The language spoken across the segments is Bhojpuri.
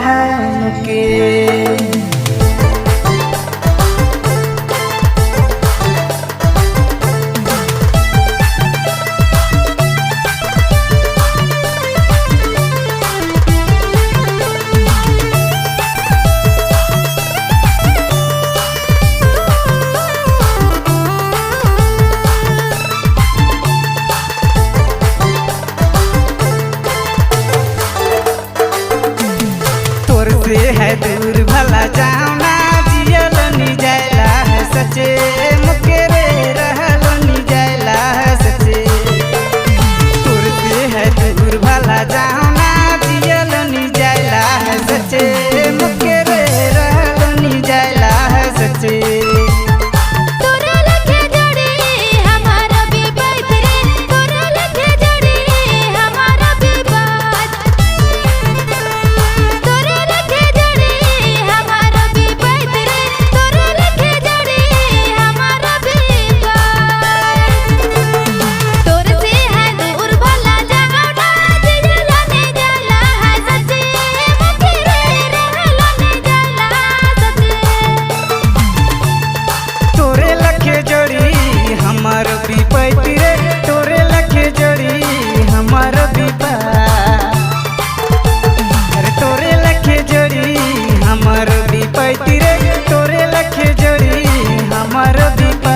हमके। से है दूर भला जाओ ना जियल नी जायला है सचे मुके रे रहल नी जायला है सचे। दूर से है दूर भला जाओ ना जियल नी जायला है सचे मुके रे रहल नी जायला है सचे। हमार विपैती रे तोरे लखे जोड़ी हमार विपा अरे तोरे लखे जोड़ी हमार विपैती रे तोरे लखे जोड़ी हमार विपा।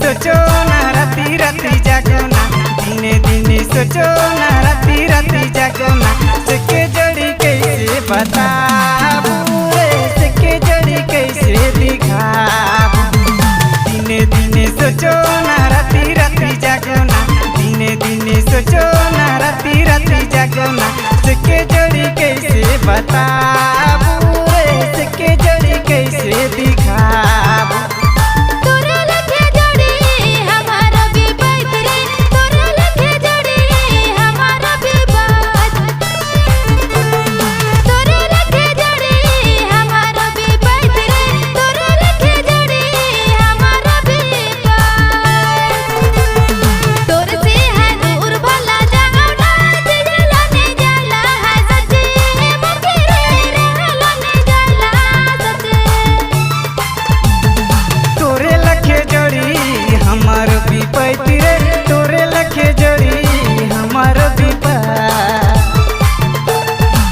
सोचो ना राती राती जागो ना दिने दिने सोचो ना राती राती जागो ना सके जोड़ी कैसे बताबू रे सके जोड़ी कैसे दिखाबू। दिने दिने सोचो ना राती राती जागो ना दिने दिने सोचो ना राती राती जागो ना सके जोड़ी कैसे बताबू रे सके जोड़ी कैसे दिखाबू। हमार विपैती रे तोरे लखे जोड़ी हमार विपा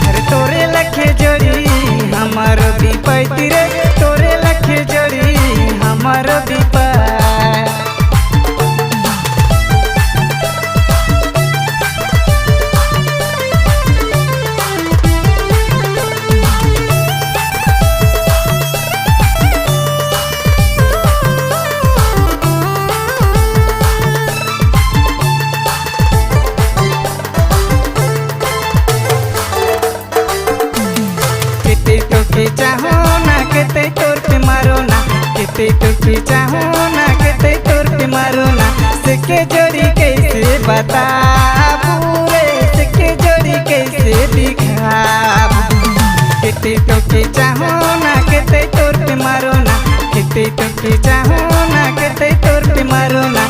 अरे तोरे लखे जोड़ी हमार विपैती रे तोरे लखे जोड़ी हमार विपा। के चाहो ना केते तोर पे मारो ना केते तो के चाहो ना केते तोर पे मारो ना सके जोड़ी कैसे बताबू रे सके जोड़ी कैसे दिखाबू। केते तो के चाहो ना केते तोर पे मारो ना केते तो के चाहो ना केते तोर पे मारो ना